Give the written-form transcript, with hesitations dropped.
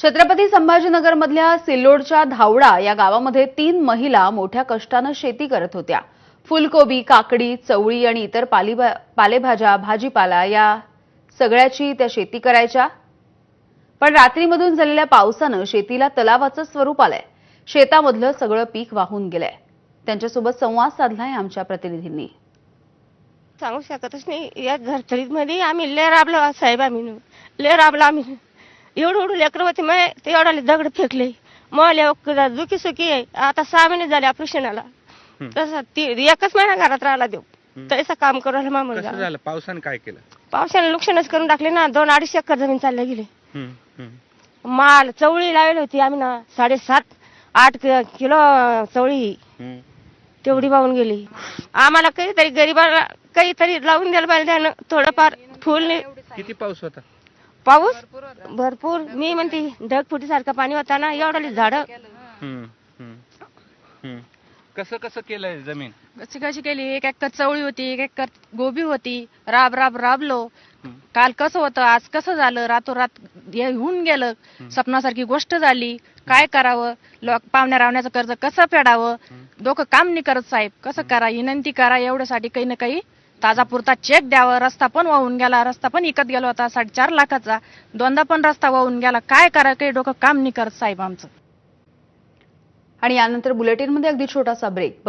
छत्रपती संभाजीनगर मधल्या सिल्लोडच्या धावडा या गावामध्ये 3 महिला मोठ्या कष्टाने शेती करत होत्या। फुलकोबी, काकडी, चवळी आणि इतर पालेभाज्या, भाजीपाला या सगळ्याची त्या शेती करायच्या। पण रात्रीमधून झालेल्या पावसाने शेतीला तलावाचं स्वरूप आलंय। शेतामधलं सगळं पीक वाहून गेलंय। त्यांच्यासोबत संवाद साधलाय आमच्या प्रतिनिधींनी। सांगू शकतच नाही। या झरझरीमध्ये आम्ही लय राबलो साहेब, आम्ही लय राबलो। आम्ही एवढं लेकरं होते, मग ते एवढाले दगड फेकले। मग दुखी सुखी आहे। आता 6 महिने झाले ऑपरेशनाला। तसं ती एकच महिना घरात राहिला देऊ, तसं काम करायला मामूल कसं झालं? पावसाने काय केलं? पावसाने नुकसानच करून टाकले ना। 2-2.5 एकर जमीन चालल्या गेली। माल चवळी लावली होती आम्ही ना, 7.5-8 किलो चवळी तेवढी वाहून गेली। आम्हाला काहीतरी गरीबाला काहीतरी लावून द्यायला पाहिजे त्यानं थोडंफार। फुल किती पाऊस होता? पाऊस भरपूर, मी म्हणते ढगफुटीसारखं पाणी होता ना। एवढाली झाडं कसं कसं केलंय जमीन? कशी कशी केली? 1 एकर चवळी होती, 1 एकर गोबी होती। राबलो। काल कसं होतं, आज कसं झालं, रातोरात हे होऊन गेलं। स्वप्नासारखी गोष्ट झाली। काय करावं? पाहुण्या रावण्याचं कर्ज कसं फेडावं? डोकं काम नाही करत साहेब। कसं करा? विनंती करा एवढ्यासाठी काही ना काही ताजा पुरता चेक द्यावा। रस्ता पण वाहून गेला, रस्ता पण इकत गेला होता 4.5 लाखाचा। 2दा पण रस्ता वाहून गेला। काय करा? काही डोकं काम नाही करत साहेब आमचं। आणि यानंतर बुलेटिनमध्ये अगदी छोटासा ब्रेक।